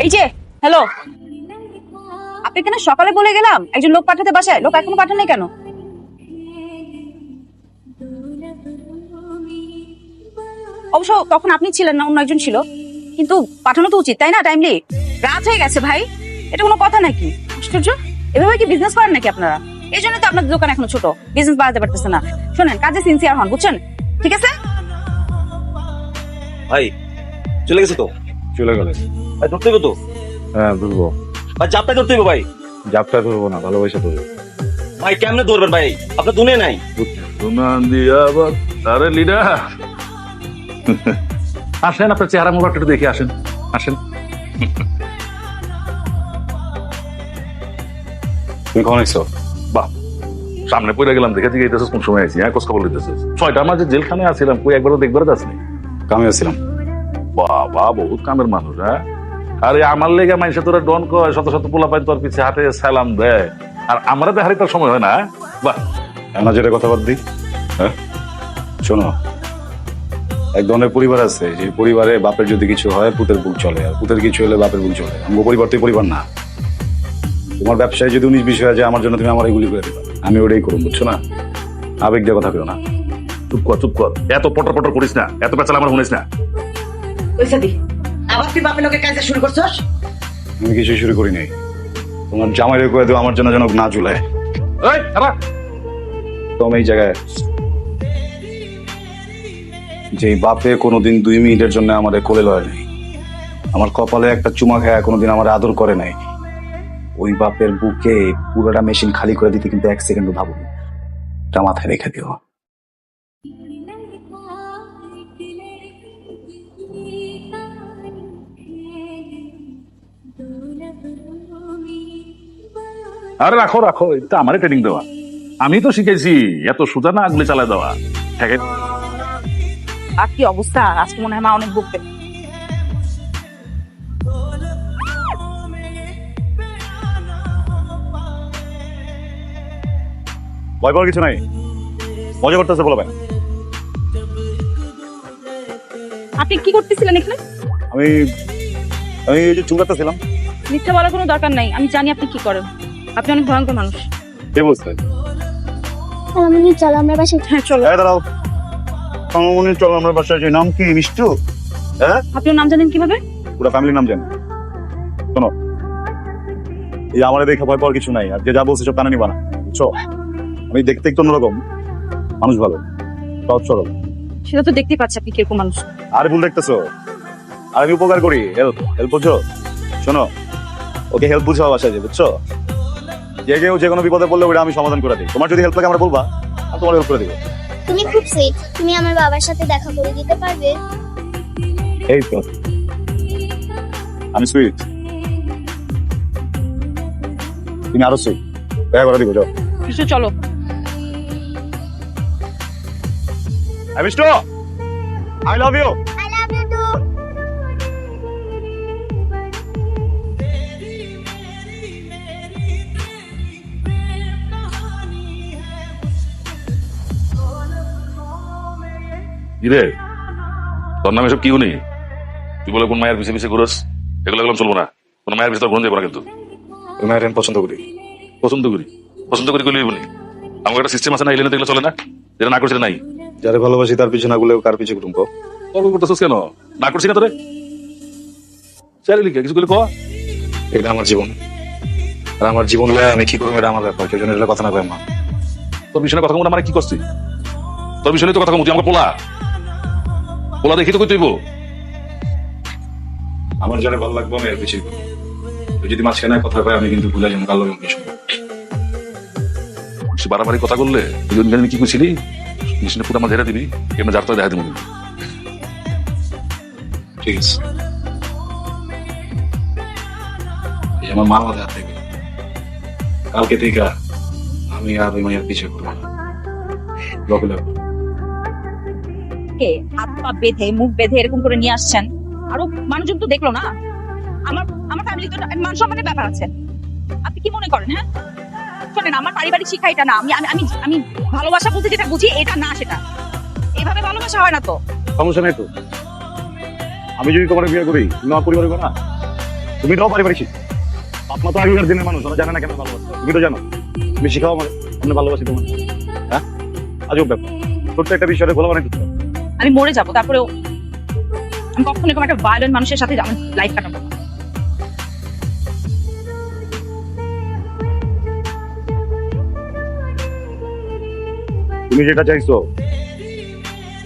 এই যে হ্যালো, আপনি কেন সকালে বলে গেলাম একজন লোক পাঠাতে বাসায়, লোক এখনো পাঠান নাই কেন? অবশ্য তখন আপনি ছিলেন না, অন্য একজন ছিল, কিন্তু পাঠানো তো উচিত তাই না? টাইমলি রাত হয়ে গেছে ভাই, এটা কোনো কথা নাকি? আশ্চর্য, এভাবে কি বিজনেস করেন নাকি আপনারা? এই জন্য তো আপনাদের দোকান এখনো ছোট, বিজনেস বাড়াতে পারতেছে না। শোনেন, কাজে সিনসিয়ার হন, বুঝছেন? ঠিক আছে ভাই চলে গেছে তো? চলে গেলে ভাই ধরতে হবে তো? হ্যাঁ ধরবো। ভাই চাপটা ধরতে হবে ভাই। জাপটা ধরবো না, ভালোবাসা ধরবো। ভাই কেমনে ধরবেন ভাই, আপনার দুনিয়া নাই। আরে লিডার আসেন, আপনার চেহারা মোবাইলটা একটু দেখে আসেন। আসেন, তুমি কখন আইছো? বাহ, সামনে পড়ে গেলাম, দেখে দিকে এইতেছিস কোন সময় আইছি? হ্যাঁ, খোঁজ খবর লইতেছিস। 6টার মাঝে জেলখানে আসছিলাম, কই একবারও দেখবারও যাসনি? কামে আসছিলাম। বাবা, বহুত কামের মানুষ। হ্যাঁ, আরে আমার লেগে মানুষে তোরা ডন কয়, শত শত পোলা পাই তোর পিছে হাতে সালাম দেয়, আর আমরা দেখারই তার সময় হয় না। বাহ, আমরা যেটা কথা বাদ দিই, হ্যাঁ শোনো, এক ধরনের পরিবার আছে যে পরিবারে বাপের যদি কিছু হয় পুতের বুক চলে, আর পুতের কিছু হলে বাপের বুক চলে। আমার পরিবার তো পরিবার না। তোমার ব্যবসায় যদি 19-20 হয়ে যায়, আমার জন্য তুমি আমার এগুলি করে দেবে, আমি ওটাই করুন, বুঝছো না? আবেগ দিয়ে কথা কেউ না। চুপ কর, চুপ কর, এত পটর পটর করিস না, এত পেঁচাল আমার শুনিস না। আবার তুই বাপের লোকের কাজে শুরু করছস? আমি কিছুই শুরু করি নাই। তোমার জামাইরে করে দেবো আমার জন্য যেন না ঝুলায়। এই, আবার তো আমি এই জায়গায় যে বাপে কোনোদিন 2 মিনিটের জন্য আমাদের কোলে লয় নাই, আমার কপালে একটা চুমা খায় কোনোদিন আমার আদর করে নাই, ওই বাপের বুকে পুরোটা মেশিন খালি করে দিতে কিন্তু 1 সেকেন্ডও ভাবুন। এটা মাথায় রেখে দিও। আরে রাখো রাখো, এটা আমারই ট্রেনিং দেওয়া, আমি তো শিখেছি। এত সোজা না আগলে চালায় দেওয়া। ঠিক আছে, আর কি অবস্থা, আজকে মনে হয় মা অনেক বকবে। ভয় পাওয়ার কিছু নাই, মজা করতেছে বলো ভাই। আপনি কি করতেছিলেন এখানে? আমি আমি এই যে চুলাতেছিলাম। মিথ্যা বলার কোনো দরকার নাই, আমি জানি আপনি কি করেন। আপনি অনেক ভয়ঙ্কর মানুষ। কে বলছে? আমি চলো আমরা বাসায়। হ্যাঁ চলো। দাঁড়াও, কামামনি চলো আমার বাসায় যাই। নাম কি? মিষ্টু? হ্যাঁ, আপনি ওর নাম জানেন কিভাবে? পুরো ফ্যামিলির নাম জানি। শোনো, এই আমার দেখে ভয় পাওয়ার কিছু নাই, আর যে যা বলছে সব কানে নিবা না, বুঝছো? আমি দেখতে একটু অন্যরকম, মানুষ ভালো, সহজ সরল। সেটা তো দেখতেই পাচ্ছি আপনি কিরকম মানুষ। আর ভুল দেখতেছো, আর আমি উপকার করি, হেল্প হেল্প, বুঝছো? শোনো, ওকে হেল্প বুঝাও বাসায় যে, বুঝছো? যে কেউ যে কোনো বিপদে পড়লে ওটা আমি সমাধান করে দিই। তোমার যদি হেল্প লাগে আমরা বলবা, আমি তোমার হেল্প করে দিব। তুমি খুব সুইট, তুমি আমার বাবার সাথে দেখা করে দিতে পারবে? এই তো আমি সুইট, তুমি আরো সুইট, দেখা করে দিব। যাও। কিছু চলো। I wish to. I love you. I love you too. রে তোর নাম এসব কি উনি? তুই বলে কোন মায়ের পিছিয়ে পিছিয়ে ঘুরস? এগুলো এগুলো চলবো না, কোন মায়ের পিছিয়ে ঘুরন যাবো না। কিন্তু তুমি মায়ের পছন্দ করি। পছন্দ করি, পছন্দ করি করলেই বলি। আমার একটা সিস্টেম আছে না, এলেন এগুলো চলে না, যেটা না করছে নাই। যারে ভালোবাসি তার পিছনে না গুলে কার পিছনে ঘুরুম? তর্ক করতেছিস কেন? না করছি না তোরে, চারি লিখে কিছু করে কয়া। এটা আমার জীবন, আর আমার জীবন লয়ে আমি কি করবো এটা আমার ব্যাপার। কেউ জন্য এটা কথা না কয় মা। তোর বিষয়ে কথা কম, আমার কি করছি? তোর বিষয়ে তো কথা কম, তুই আমাকে পোলা পোলা দেখি তো কই তুইব। আমার যারা ভালো লাগবে আমি এর পিছিয়ে ঘুরবো। তুই যদি মাঝখানে কথা কয় আমি কিন্তু ভুলে যাবো কাল লোক কিছু। সে বাড়াবাড়ি কথা করলে তুই জানি কি করছিলি, মেশিনে পুরো আমার ঝেড়ে দিবি, এমনি যার তো দেখা দিবি। ঠিক আছে, এই আমার মা আমাদের হাত থেকে কালকে থেকে আমি আর ওই মায়ের পিছিয়ে ঘুরবো না। লকে লকে কে হাত পা বেঁধে মুখ বেঁধে এরকম করে নিয়ে আসছেন, আরো মানুষজন তো দেখলো না। আমার আমার ফ্যামিলি তো মান সম্মানের ব্যাপার আছে। আপনি কি মনে করেন? হ্যাঁ শোনেন, আমার পারিবারিক শিক্ষা এটা না। আমি আমি আমি ভালোবাসা বলতে যেটা বুঝি এটা না সেটা। এভাবে ভালোবাসা হয় না তো। সমস্যা নেই তো, আমি যদি তোমার বিয়ে করি তুমি আমার পরিবারে না, তুমি তো পারিবারিক শিক্ষা। আপনার তো আগেকার দিনের মানুষ, ওরা জানে না কেন ভালোবাসা। তুমি তো জানো, তুমি শিখাও আমার, আমি ভালোবাসি তোমার। হ্যাঁ, আজব ব্যাপার। ছোট্ট একটা বিষয়ে খোলা বানাই দিতে হবে। আমি মরে যাবো, তারপরেও আমি কখনো এরকম একটা ভায়োলেন্ট মানুষের সাথে আমার লাইফ কাটাবো না। তুমি যেটা চাইছো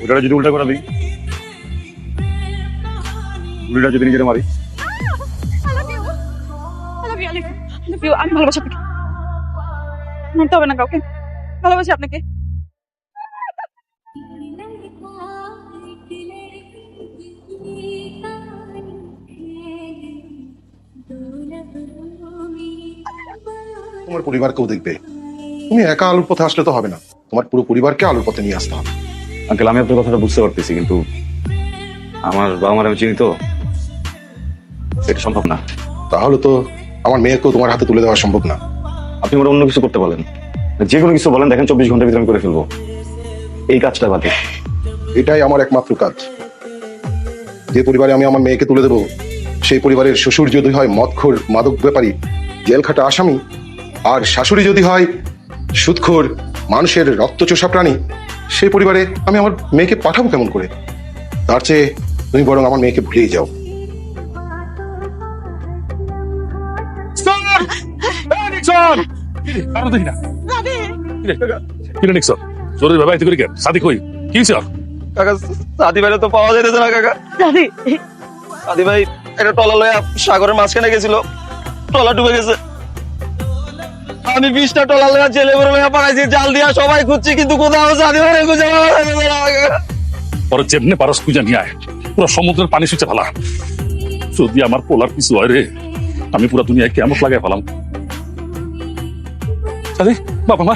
ওটা যদি উল্টা করে দিই, উল্টা যদি নিজের মারি, আমি ভালোবাসি আপনাকে, মানতে হবে না কাউকে, ভালোবাসি আপনাকে। তোমার পরিবারকেও দেখবে। তুমি একা আলুর পথে আসলে তো হবে না, তোমার পুরো পরিবারকে আলুর পথে নিয়ে আসতে হবে। আঙ্কেল আমি আপনার কথাটা বুঝতে পারতেছি, কিন্তু আমার বাবা মার আমি চিনি তো, এটা সম্ভব না। তাহলে তো আমার মেয়েকেও তোমার হাতে তুলে দেওয়া সম্ভব না। আপনি ওরা অন্য কিছু করতে বলেন, যে কোনো কিছু বলেন, দেখেন 24 ঘন্টার ভিতরে আমি করে ফেলবো। এই কাজটা বাদে এটাই আমার একমাত্র কাজ। যে পরিবারে আমি আমার মেয়েকে তুলে দেবো, সেই পরিবারের শ্বশুর যদি হয় মদখোর মাদক ব্যাপারী জেল খাটা আসামি, আর শাশুড়ি যদি হয় সুদখোর মানুষের রক্তচোষা প্রাণী, সেই পরিবারে আমি আমার মেয়েকে পাঠাবো কেমন করে? তার চেয়ে তুমি বরং আমার মেয়েকে ভুলেই যাও। কাকা সাদি ভাই তো পাওয়া যাইতেছে না কাকা। সাদি ভাই একটা টলা লয়া সাগরের মাঝখানে গেছিল, টলা ডুবে গেছে। আমি 20টা টলা লয়া জেলে করে লয়া পাঠাইছি, জাল দিয়া সবাই খুঁজছি, কিন্তু কোথাও সাদি ভাই খুঁজে পাওয়া যাইতেছে না কাকা। পরে যেমনি পারস খুঁজে নিয়ে আয়, পুরো সমুদ্রের পানি সুচে ফেলা। যদি আমার পোলার কিছু হয় রে, আমি পুরো দুনিয়ায় কেমন লাগাই ফেলাম। সাদি বাবা মা,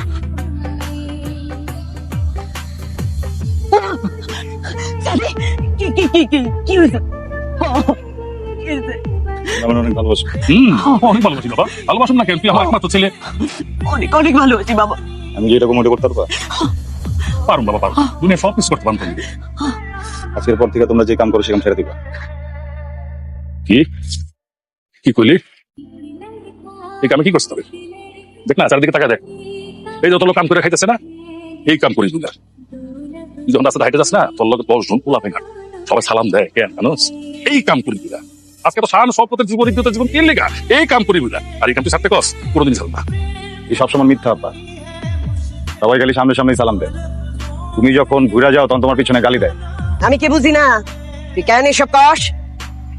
আমার অনেক ভালোবাসি। অনেক ভালোবাসি বাবা। ভালোবাসুন না কেন, তুই আমার একমাত্র ছেলে। অনেক অনেক ভালোবাসি বাবা। আমি যে এরকম মনে করতে পারবো, পারুন বাবা, পারুন। দুনিয়া সব কিছু করতে পারতাম। আজকের পর থেকে তোমরা যে কাম করো সে কাম ছেড়ে দিবা। কি কি কইলি? এই কামে কি করতে হবে? দেখ না, চারিদিকে তাকা দেখ, এই যত লোক কাম করে খাইতেছে না, এই কাম করিস না। তুই যখন রাস্তায় হাইটে যাস না, তোর লোকে 10 জন পোলা ফেঙ্গা, সবাই সালাম দেয়, কেন জানোস? এই কাম করি দিলা। আজকে তো সান সপতের জীবন ইজ্জতের জীবন কেন লেগা এই কাম করি দিলা। আর এই কাম তুই ছাড়তে কস কোনোদিন ছাড় না। এই সবসময় মিথ্যা আব্বা, সবাই খালি সামনে সামনে সালাম দেয়। তুমি যখন ঘুরে যাও তখন তোমার পিছনে গালি দেয়। আমি কি বুঝি না তুই কেন এসব কস?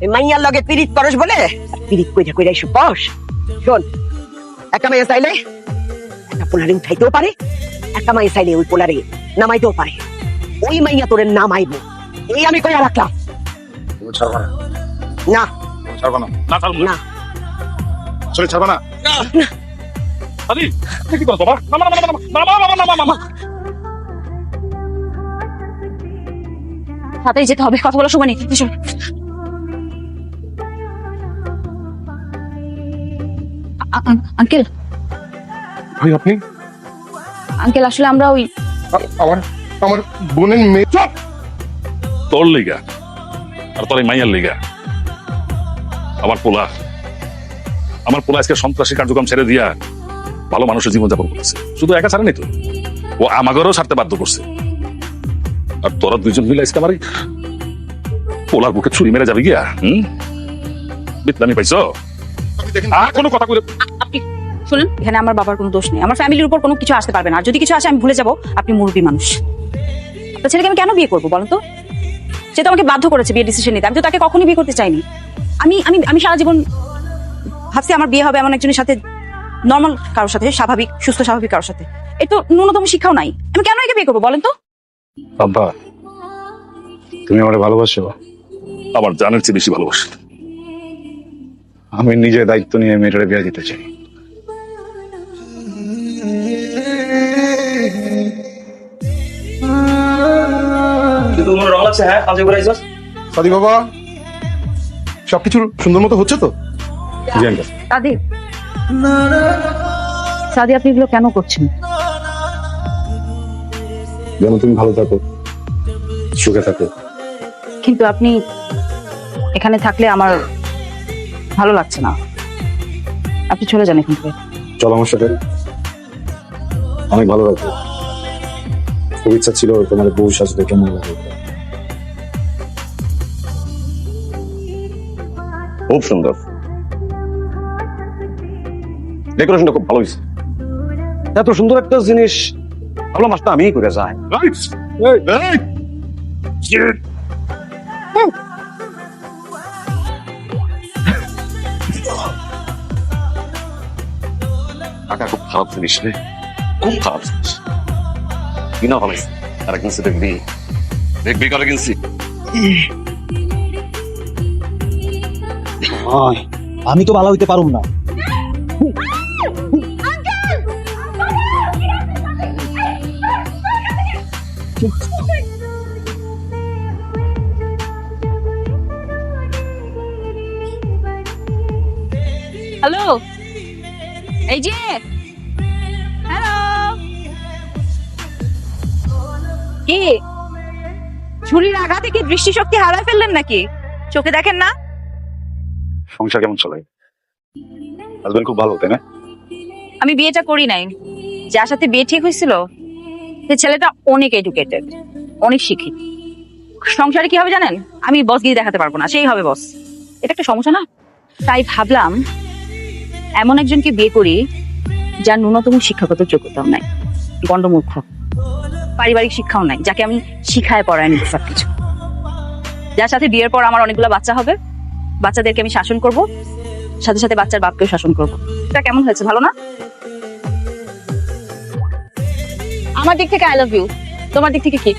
এই মাইয়ার লগে পিরিত করস বলে পিরিত কইরা কইরা এসব কস? শোন, একটা মাইয়া চাইলে একটা পোলারে উঠাইতেও পারে, একটা মাইয়া চাইলে ওই পোলারে নামাইতেও পারে। ওই মাইয়া তোরে নামাইবো, এই আমি কইয়া রাখলাম। তুমি ছাড়বা না? না তুমি ছাড়বা না? না ছাড়ুন না। না আসলে ছাড়বা না? সাদি কি করছ বাবা? মামা মামা মামা মামা মামা মামা। তাড়াতাড়ি যেতে হবে, কথা বলার সময় নেই। এসো। আঙ্কেল, ভাই আপনি? আঙ্কেল আসলে আমরা ওই আমার আমার বোনের মেয়ে। তোর লিগা আর তোর এই মাইয়ার লিগা আমার পোলা আজকে সন্ত্রাসী কার্যক্রম ছেড়ে দিয়া ভালো মানুষের জীবনযাপন করতেছে। শুধু একা ছাড়েনি তো, ও আমাদেরও ছাড়তে বাধ্য করছে। আর তোরা দুইজন মিলে আজকে আমার এই পোলার বুকে ছুরি মেরে যাবে গিয়া। বিতলামি পাইছো? আর কোনো কথা কইলে আপনি শুনেন, এখানে আমার বাবার কোনো দোষ নেই, আমার ফ্যামিলির উপর কোনো কিছু আসতে পারবে না। আর যদি কিছু আসে আমি ভুলে যাবো আপনি মুরব্বী মানুষ। আপনার ছেলেকে আমি কেন বিয়ে করবো বলেন তো? সে তো আমাকে বাধ্য করেছে বিয়ে ডিসিশন নিতে, আমি তো তাকে কখনই বিয়ে করতে চাইনি। আমি আমি আমি সারা জীবন ভাবছি আমার বিয়ে হবে এমন একজনের সাথে, নর্মাল কারোর সাথে, স্বাভাবিক সুস্থ স্বাভাবিক কারোর সাথে। এই তো ন্যূনতম শিক্ষাও নাই, আমি কেন একে বিয়ে করবো বলেন তো? আব্বা তুমি আমারে ভালোবাসো? আমার জানের চেয়ে বেশি ভালোবাসি। আমি নিজে দায়িত্ব নিয়ে মেয়েটারে বিয়ে দিতে চাই। তোমার রং লাগছে। হ্যাঁ কাজে করে আইছস? সাদি বাবা, সবকিছু সুন্দর মতো হচ্ছে তো? জি আঙ্কেল। সাদি, সাদি আপনি এগুলো কেন করছেন? যেন তুমি ভালো থাকো, সুখে থাকো। কিন্তু আপনি এখানে থাকলে আমার ভালো লাগছে না, আপনি চলে যান এখান থেকে। চলো আমার সাথে, অনেক ভালো লাগবে। খুব ইচ্ছা ছিল তোমার বউ সাজতে, কেমন লাগে। খুব সুন্দর, ডেকোরেশনটা খুব ভালো হয়েছে। এত সুন্দর একটা জিনিস ভালো মাছটা আমি করে যাই। কাকা খুব খারাপ জিনিস রে, খুব খারাপ জিনিস। কিনা ভালো হয়েছে, আর কিনছি দেখবি, দেখবি করে কিনছি। আমি তো ভালো হইতে পারুম না। হ্যালো, এই যে হ্যালো, কি ছুরির আঘাতে কি দৃষ্টিশক্তি হারায় ফেললেন নাকি? চোখে দেখেন না? সংসার কেমন চলে? হাজবেন্ড খুব ভালো, তাই না? আমি বিয়েটা করি নাই, যার সাথে বিয়ে ঠিক হয়েছিল সে ছেলেটা অনেক এডুকেটেড, অনেক শিক্ষিত। সংসারে কি হবে জানেন? আমি বস গিয়ে দেখাতে পারবো না, সেই হবে বস। এটা একটা সমস্যা না? তাই ভাবলাম এমন একজনকে বিয়ে করি যার ন্যূনতম শিক্ষাগত যোগ্যতাও নাই, গণ্ডমূর্খ, পারিবারিক শিক্ষাও নাই, যাকে আমি শিখায় পড়ায় নিতে সবকিছু, যার সাথে বিয়ের পর আমার অনেকগুলো বাচ্চা হবে, বাচ্চাদেরকে আমি শাসন করব, সাথে সাথে বাচ্চার বাপকেও শাসন করব। এটা কেমন হয়েছে? ভালো না? আমার দিক থেকে আই লাভ ইউ, তোমার দিক থেকে কি?